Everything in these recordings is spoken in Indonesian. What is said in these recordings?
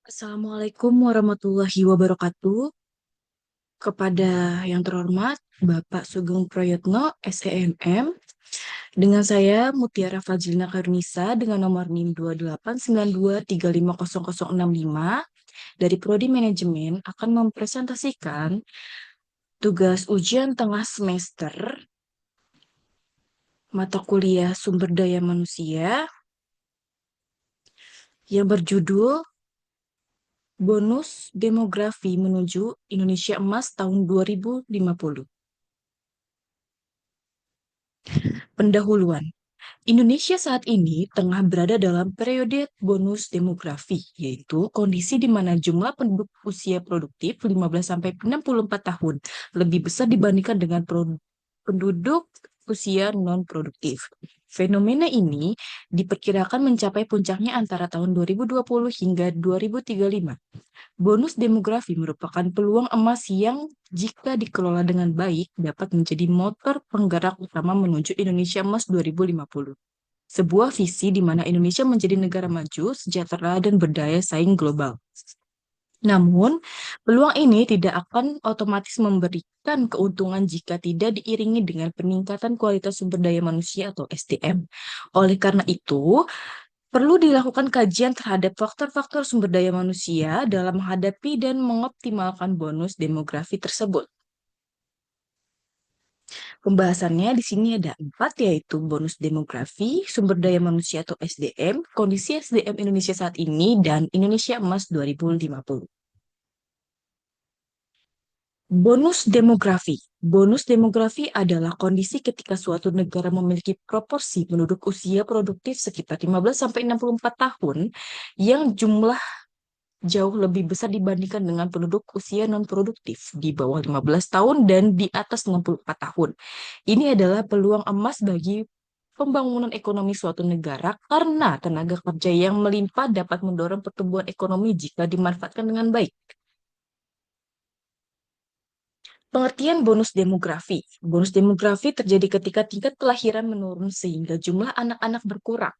Assalamualaikum warahmatullahi wabarakatuh. Kepada yang terhormat Bapak Sugeng Proyotno, SEMM, dengan saya Mutiara Fajrina Karunisa dengan nomor NIM 28923500065 dari Prodi Manajemen akan mempresentasikan tugas ujian tengah semester mata kuliah Sumber Daya Manusia yang berjudul Bonus Demografi Menuju Indonesia Emas tahun 2050. Pendahuluan. Indonesia saat ini tengah berada dalam periode bonus demografi, yaitu kondisi di mana jumlah penduduk usia produktif 15-64 tahun lebih besar dibandingkan dengan penduduk usia non-produktif. Fenomena ini diperkirakan mencapai puncaknya antara tahun 2020 hingga 2035. Bonus demografi merupakan peluang emas yang jika dikelola dengan baik dapat menjadi motor penggerak utama menuju Indonesia Emas 2050. Sebuah visi di mana Indonesia menjadi negara maju, sejahtera, dan berdaya saing global. Namun, peluang ini tidak akan otomatis memberikan keuntungan jika tidak diiringi dengan peningkatan kualitas sumber daya manusia atau SDM. Oleh karena itu, perlu dilakukan kajian terhadap faktor-faktor sumber daya manusia dalam menghadapi dan mengoptimalkan bonus demografi tersebut. Pembahasannya di sini ada 4, yaitu bonus demografi, sumber daya manusia atau SDM, kondisi SDM Indonesia saat ini, dan Indonesia Emas 2050. Bonus demografi. Bonus demografi adalah kondisi ketika suatu negara memiliki proporsi penduduk usia produktif sekitar 15-64 tahun yang jumlah jauh lebih besar dibandingkan dengan penduduk usia non-produktif di bawah 15 tahun dan di atas 64 tahun. Ini adalah peluang emas bagi pembangunan ekonomi suatu negara karena tenaga kerja yang melimpah dapat mendorong pertumbuhan ekonomi jika dimanfaatkan dengan baik. Pengertian bonus demografi. Bonus demografi terjadi ketika tingkat kelahiran menurun sehingga jumlah anak-anak berkurang.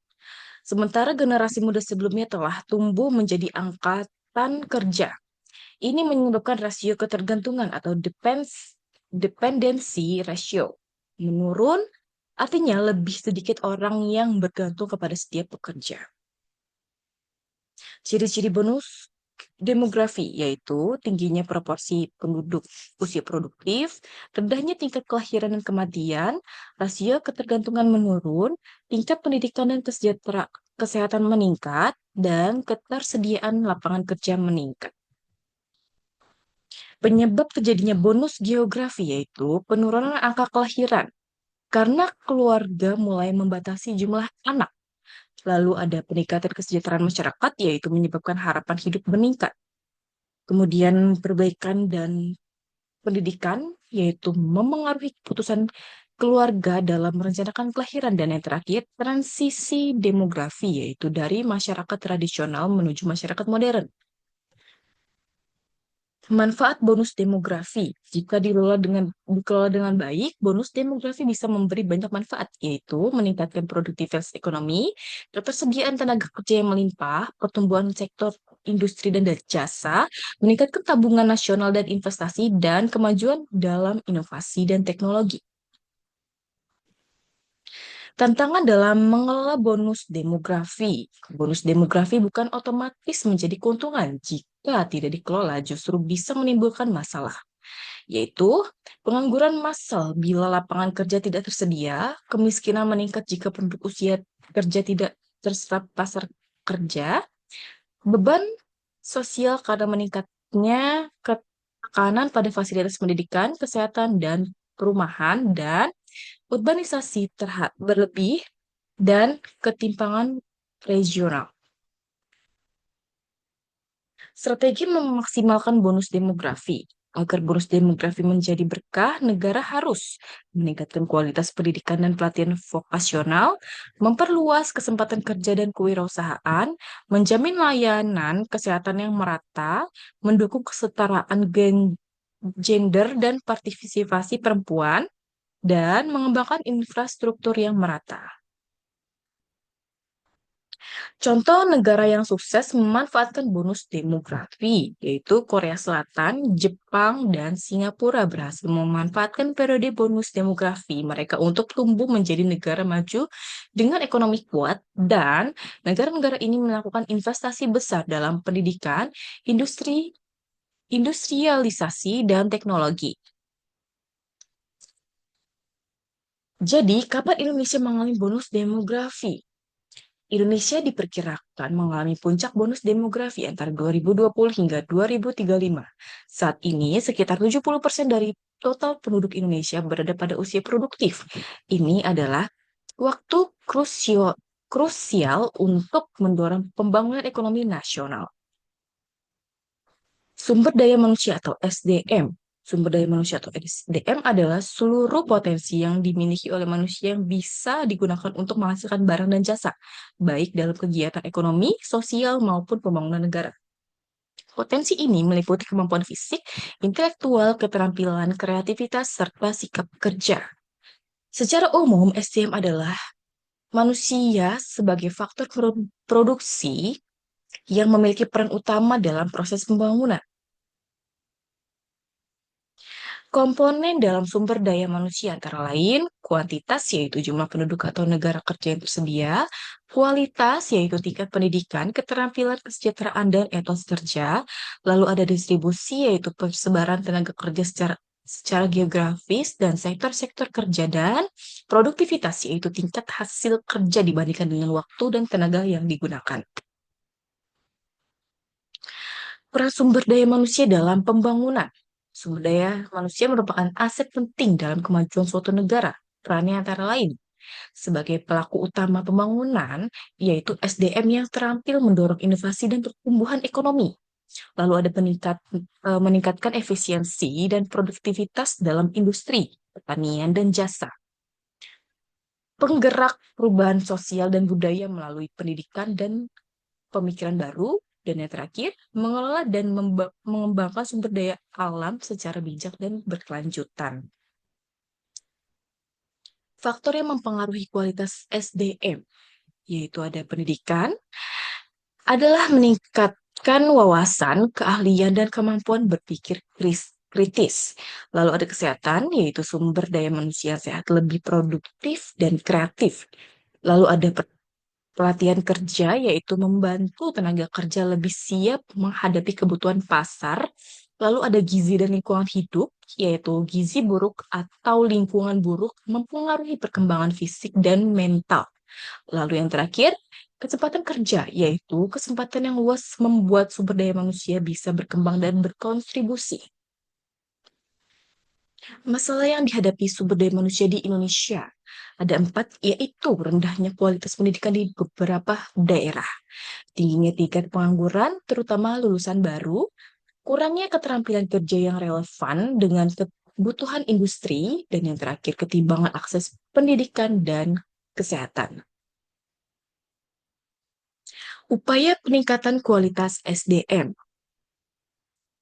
Sementara generasi muda sebelumnya telah tumbuh menjadi angkatan kerja. Ini menyebabkan rasio ketergantungan atau dependency ratio menurun, artinya lebih sedikit orang yang bergantung kepada setiap pekerja. Ciri-ciri bonus demografi yaitu tingginya proporsi penduduk usia produktif, rendahnya tingkat kelahiran dan kematian, rasio ketergantungan menurun, tingkat pendidikan dan kesehatan meningkat, dan ketersediaan lapangan kerja meningkat. Penyebab terjadinya bonus geografi yaitu penurunan angka kelahiran karena keluarga mulai membatasi jumlah anak. Lalu ada peningkatan kesejahteraan masyarakat yaitu menyebabkan harapan hidup meningkat. Kemudian perbaikan dan pendidikan yaitu memengaruhi keputusan keluarga dalam merencanakan kelahiran, dan yang terakhir transisi demografi yaitu dari masyarakat tradisional menuju masyarakat modern. Manfaat bonus demografi. Jika dikelola dengan baik, bonus demografi bisa memberi banyak manfaat, yaitu meningkatkan produktivitas ekonomi, ketersediaan tenaga kerja yang melimpah, pertumbuhan sektor industri dan jasa, meningkatkan tabungan nasional dan investasi, dan kemajuan dalam inovasi dan teknologi. Tantangan dalam mengelola bonus demografi. Bonus demografi bukan otomatis menjadi keuntungan jika tidak dikelola, justru bisa menimbulkan masalah, yaitu pengangguran massal bila lapangan kerja tidak tersedia, kemiskinan meningkat jika penduduk usia kerja tidak terserap pasar kerja, beban sosial karena meningkatnya tekanan pada fasilitas pendidikan, kesehatan, dan perumahan, dan urbanisasi berlebih, dan ketimpangan regional. Strategi memaksimalkan bonus demografi. Agar bonus demografi menjadi berkah, negara harus meningkatkan kualitas pendidikan dan pelatihan vokasional, memperluas kesempatan kerja dan kewirausahaan, menjamin layanan kesehatan yang merata, mendukung kesetaraan gender dan partisipasi perempuan, dan mengembangkan infrastruktur yang merata. Contoh negara yang sukses memanfaatkan bonus demografi, yaitu Korea Selatan, Jepang, dan Singapura berhasil memanfaatkan periode bonus demografi mereka untuk tumbuh menjadi negara maju dengan ekonomi kuat, dan negara-negara ini melakukan investasi besar dalam pendidikan, industrialisasi, dan teknologi. Jadi, kapan Indonesia mengalami bonus demografi? Indonesia diperkirakan mengalami puncak bonus demografi antara 2020 hingga 2035. Saat ini, sekitar 70% dari total penduduk Indonesia berada pada usia produktif. Ini adalah waktu krusial untuk mendorong pembangunan ekonomi nasional. Sumber daya manusia atau SDM. Sumber daya manusia atau SDM adalah seluruh potensi yang dimiliki oleh manusia yang bisa digunakan untuk menghasilkan barang dan jasa, baik dalam kegiatan ekonomi, sosial, maupun pembangunan negara. Potensi ini meliputi kemampuan fisik, intelektual, keterampilan, kreativitas, serta sikap kerja. Secara umum, SDM adalah manusia sebagai faktor produksi yang memiliki peran utama dalam proses pembangunan. Komponen dalam sumber daya manusia antara lain kuantitas yaitu jumlah penduduk atau negara kerja yang tersedia, kualitas yaitu tingkat pendidikan, keterampilan, kesejahteraan, dan etos kerja, lalu ada distribusi yaitu persebaran tenaga kerja secara geografis dan sektor-sektor kerja, dan produktivitas yaitu tingkat hasil kerja dibandingkan dengan waktu dan tenaga yang digunakan. Peran sumber daya manusia dalam pembangunan. Sumber daya manusia merupakan aset penting dalam kemajuan suatu negara. Perannya antara lain sebagai pelaku utama pembangunan, yaitu SDM yang terampil mendorong inovasi dan pertumbuhan ekonomi. Lalu ada meningkatkan efisiensi dan produktivitas dalam industri, pertanian, dan jasa. Penggerak perubahan sosial dan budaya melalui pendidikan dan pemikiran baru, dan yang terakhir, mengelola dan mengembangkan sumber daya alam secara bijak dan berkelanjutan. Faktor yang mempengaruhi kualitas SDM, yaitu ada pendidikan, adalah meningkatkan wawasan, keahlian, dan kemampuan berpikir kritis. Lalu ada kesehatan, yaitu sumber daya manusia sehat lebih produktif dan kreatif. Lalu ada pelatihan kerja, yaitu membantu tenaga kerja lebih siap menghadapi kebutuhan pasar. Lalu ada gizi dan lingkungan hidup, yaitu gizi buruk atau lingkungan buruk mempengaruhi perkembangan fisik dan mental. Lalu yang terakhir, kesempatan kerja, yaitu kesempatan yang luas membuat sumber daya manusia bisa berkembang dan berkontribusi. Masalah yang dihadapi sumber daya manusia di Indonesia ada 4, yaitu rendahnya kualitas pendidikan di beberapa daerah, tingginya tingkat pengangguran, terutama lulusan baru, kurangnya keterampilan kerja yang relevan dengan kebutuhan industri, dan yang terakhir ketimbangan akses pendidikan dan kesehatan. Upaya peningkatan kualitas SDM.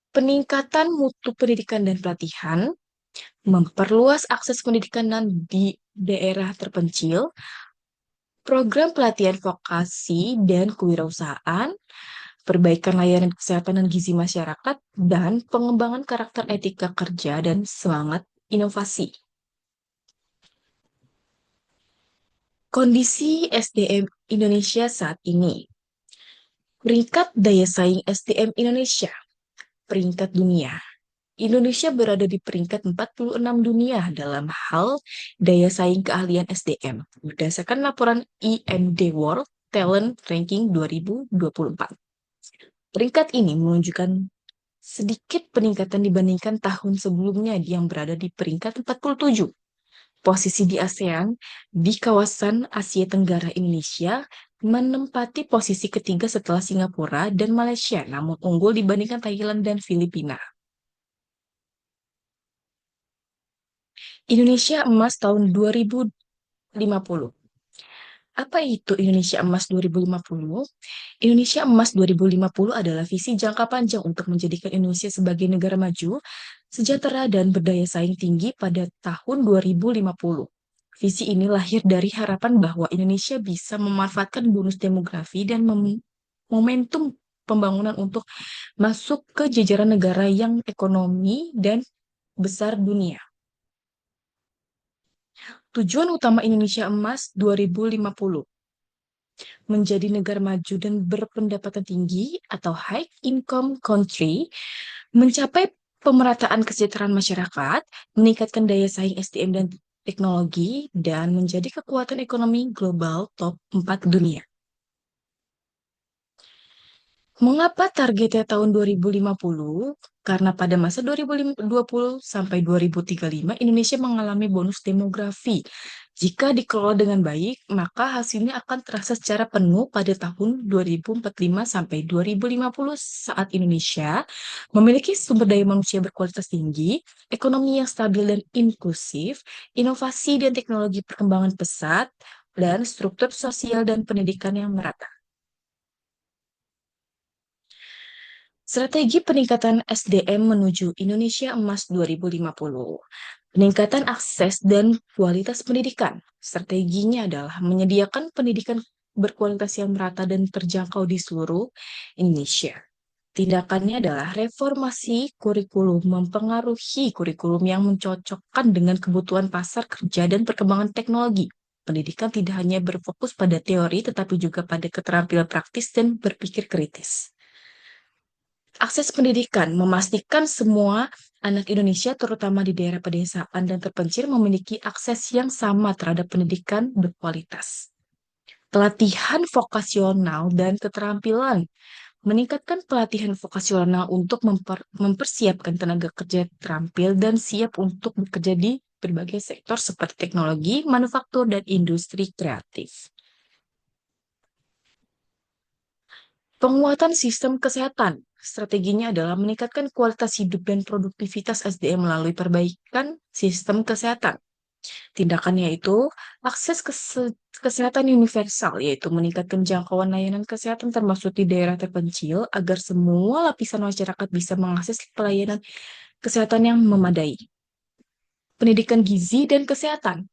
Peningkatan mutu pendidikan dan pelatihan, memperluas akses pendidikan di daerah terpencil, program pelatihan vokasi dan kewirausahaan, perbaikan layanan kesehatan dan gizi masyarakat, dan pengembangan karakter etika kerja dan semangat inovasi. Kondisi SDM Indonesia saat ini. Peringkat daya saing SDM Indonesia. Peringkat dunia. Indonesia berada di peringkat 46 dunia dalam hal daya saing keahlian SDM berdasarkan laporan IMD World Talent Ranking 2024. Peringkat ini menunjukkan sedikit peningkatan dibandingkan tahun sebelumnya yang berada di peringkat 47. Posisi di ASEAN di kawasan Asia Tenggara Indonesia menempati posisi ketiga setelah Singapura dan Malaysia, namun unggul dibandingkan Thailand dan Filipina. Indonesia Emas tahun 2050. Apa itu Indonesia Emas 2050? Indonesia Emas 2050 adalah visi jangka panjang untuk menjadikan Indonesia sebagai negara maju, sejahtera, dan berdaya saing tinggi pada tahun 2050. Visi ini lahir dari harapan bahwa Indonesia bisa memanfaatkan bonus demografi dan momentum pembangunan untuk masuk ke jajaran negara yang ekonomi dan besar dunia. Tujuan utama Indonesia Emas 2050 menjadi negara maju dan berpendapatan tinggi atau high income country, mencapai pemerataan kesejahteraan masyarakat, meningkatkan daya saing SDM dan teknologi, dan menjadi kekuatan ekonomi global top 4 dunia. Mengapa targetnya tahun 2050? Karena pada masa 2020 sampai 2035, Indonesia mengalami bonus demografi. Jika dikelola dengan baik, maka hasilnya akan terasa secara penuh pada tahun 2045 sampai 2050 saat Indonesia memiliki sumber daya manusia berkualitas tinggi, ekonomi yang stabil dan inklusif, inovasi dan teknologi perkembangan pesat, dan struktur sosial dan pendidikan yang merata. Strategi peningkatan SDM menuju Indonesia Emas 2050. Peningkatan akses dan kualitas pendidikan. Strateginya adalah menyediakan pendidikan berkualitas yang merata dan terjangkau di seluruh Indonesia. Tindakannya adalah reformasi kurikulum, mempengaruhi kurikulum yang mencocokkan dengan kebutuhan pasar kerja dan perkembangan teknologi. Pendidikan tidak hanya berfokus pada teori, tetapi juga pada keterampilan praktis dan berpikir kritis. Akses pendidikan memastikan semua anak Indonesia, terutama di daerah pedesaan dan terpencil, memiliki akses yang sama terhadap pendidikan berkualitas. Pelatihan vokasional dan keterampilan meningkatkan pelatihan vokasional untuk mempersiapkan tenaga kerja terampil dan siap untuk bekerja di berbagai sektor seperti teknologi, manufaktur, dan industri kreatif. Penguatan sistem kesehatan. Strateginya adalah meningkatkan kualitas hidup dan produktivitas SDM melalui perbaikan sistem kesehatan. Tindakannya itu akses kesehatan universal, yaitu meningkatkan jangkauan layanan kesehatan termasuk di daerah terpencil agar semua lapisan masyarakat bisa mengakses pelayanan kesehatan yang memadai. Pendidikan gizi dan kesehatan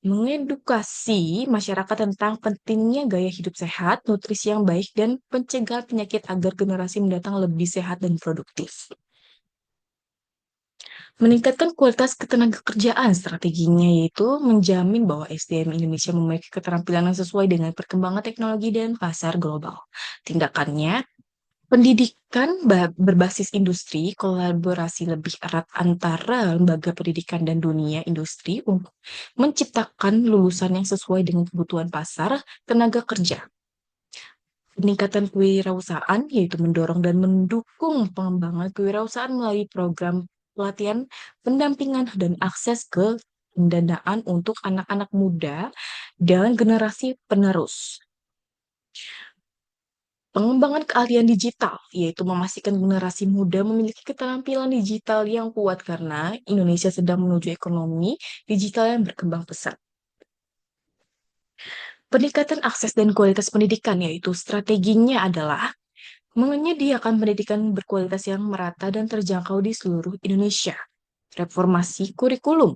mengedukasi masyarakat tentang pentingnya gaya hidup sehat, nutrisi yang baik, dan pencegahan penyakit agar generasi mendatang lebih sehat dan produktif. Meningkatkan kualitas ketenagakerjaan, strateginya yaitu menjamin bahwa SDM Indonesia memiliki keterampilan yang sesuai dengan perkembangan teknologi dan pasar global. Tindakannya, pendidikan berbasis industri, kolaborasi lebih erat antara lembaga pendidikan dan dunia industri untuk menciptakan lulusan yang sesuai dengan kebutuhan pasar tenaga kerja. Peningkatan kewirausahaan, yaitu mendorong dan mendukung pengembangan kewirausahaan melalui program pelatihan, pendampingan, dan akses ke pendanaan untuk anak-anak muda dan generasi penerus. Pengembangan keahlian digital, yaitu memastikan generasi muda memiliki keterampilan digital yang kuat karena Indonesia sedang menuju ekonomi digital yang berkembang pesat. Peningkatan akses dan kualitas pendidikan, yaitu strateginya adalah menyediakan pendidikan berkualitas yang merata dan terjangkau di seluruh Indonesia. Reformasi kurikulum.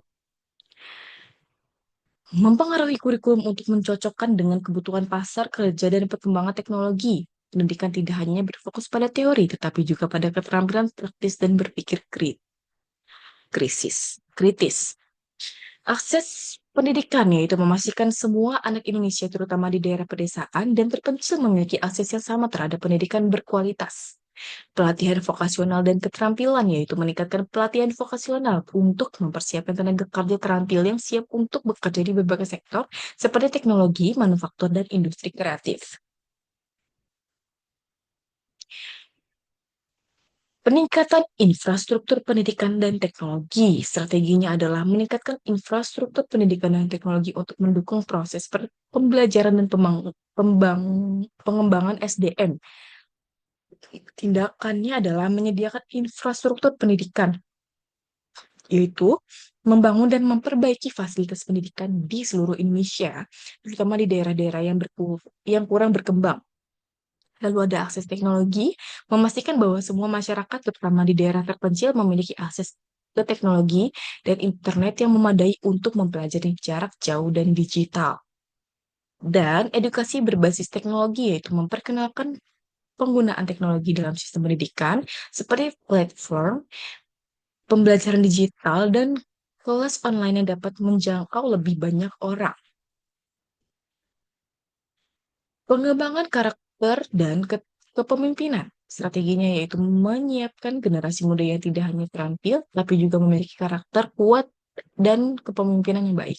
Mempengaruhi kurikulum untuk mencocokkan dengan kebutuhan pasar kerja dan perkembangan teknologi. Pendidikan tidak hanya berfokus pada teori, tetapi juga pada keterampilan praktis dan berpikir kritis. Akses pendidikan, yaitu memastikan semua anak Indonesia, terutama di daerah pedesaan dan terpencil, memiliki akses yang sama terhadap pendidikan berkualitas. Pelatihan vokasional dan keterampilan, yaitu meningkatkan pelatihan vokasional untuk mempersiapkan tenaga kerja terampil yang siap untuk bekerja di berbagai sektor seperti teknologi, manufaktur, dan industri kreatif. Peningkatan infrastruktur pendidikan dan teknologi. Strateginya adalah meningkatkan infrastruktur pendidikan dan teknologi untuk mendukung proses pembelajaran dan pengembangan SDM. Tindakannya adalah menyediakan infrastruktur pendidikan, yaitu membangun dan memperbaiki fasilitas pendidikan di seluruh Indonesia, terutama di daerah-daerah yang kurang berkembang. Lalu ada akses teknologi, memastikan bahwa semua masyarakat, terutama di daerah terpencil, memiliki akses ke teknologi dan internet yang memadai untuk mempelajari jarak jauh dan digital. Dan edukasi berbasis teknologi yaitu memperkenalkan penggunaan teknologi dalam sistem pendidikan seperti platform pembelajaran digital dan kelas online yang dapat menjangkau lebih banyak orang. Pengembangan karakter dan kepemimpinan. Strateginya yaitu menyiapkan generasi muda yang tidak hanya terampil, tapi juga memiliki karakter kuat dan kepemimpinan yang baik.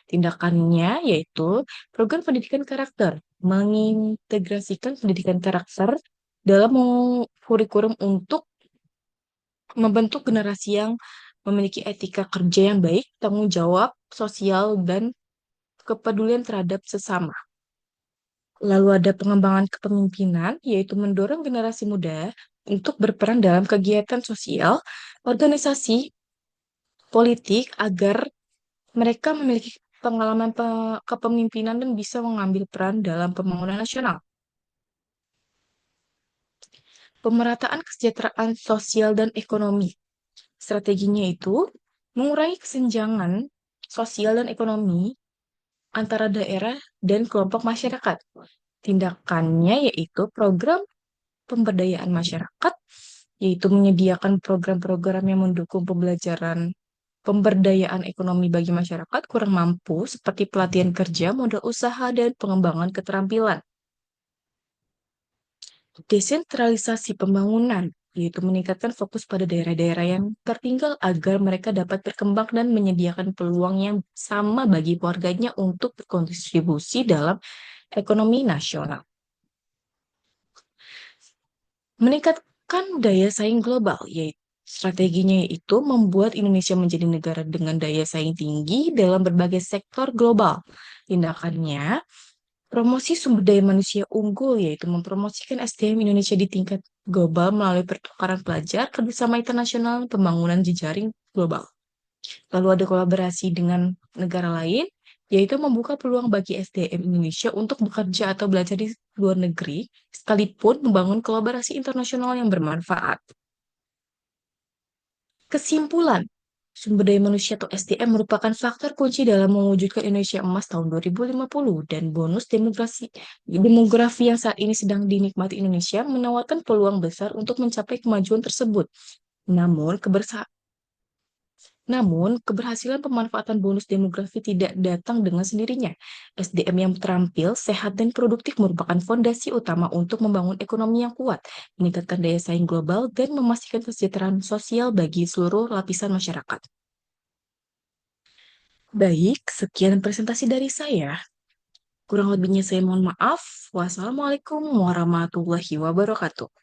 Tindakannya yaitu program pendidikan karakter, mengintegrasikan pendidikan karakter dalam kurikulum untuk membentuk generasi yang memiliki etika kerja yang baik, tanggung jawab sosial, dan kepedulian terhadap sesama. Lalu ada pengembangan kepemimpinan, yaitu mendorong generasi muda untuk berperan dalam kegiatan sosial, organisasi, politik, agar mereka memiliki pengalaman kepemimpinan dan bisa mengambil peran dalam pembangunan nasional. Pemerataan kesejahteraan sosial dan ekonomi. Strateginya itu mengurangi kesenjangan sosial dan ekonomi antara daerah dan kelompok masyarakat. Tindakannya yaitu program pemberdayaan masyarakat, yaitu menyediakan program-program yang mendukung pemberdayaan ekonomi bagi masyarakat kurang mampu seperti pelatihan kerja, modal usaha, dan pengembangan keterampilan. Desentralisasi pembangunan, yaitu meningkatkan fokus pada daerah-daerah yang tertinggal agar mereka dapat berkembang dan menyediakan peluang yang sama bagi warganya untuk berkontribusi dalam ekonomi nasional. Meningkatkan daya saing global, yaitu strateginya yaitu membuat Indonesia menjadi negara dengan daya saing tinggi dalam berbagai sektor global. Tindakannya promosi sumber daya manusia unggul, yaitu mempromosikan SDM Indonesia di tingkat global melalui pertukaran pelajar, kerjasama internasional, pembangunan jejaring global. Lalu ada kolaborasi dengan negara lain, yaitu membuka peluang bagi SDM Indonesia untuk bekerja atau belajar di luar negeri, sekalipun membangun kolaborasi internasional yang bermanfaat. Kesimpulan, sumber daya manusia atau SDM merupakan faktor kunci dalam mewujudkan Indonesia Emas tahun 2050 dan bonus demografi yang saat ini sedang dinikmati Indonesia menawarkan peluang besar untuk mencapai kemajuan tersebut. Namun, keberhasilan pemanfaatan bonus demografi tidak datang dengan sendirinya. SDM yang terampil, sehat, dan produktif merupakan fondasi utama untuk membangun ekonomi yang kuat, meningkatkan daya saing global, dan memastikan kesejahteraan sosial bagi seluruh lapisan masyarakat. Baik, sekian presentasi dari saya. Kurang lebihnya saya mohon maaf. Wassalamualaikum warahmatullahi wabarakatuh.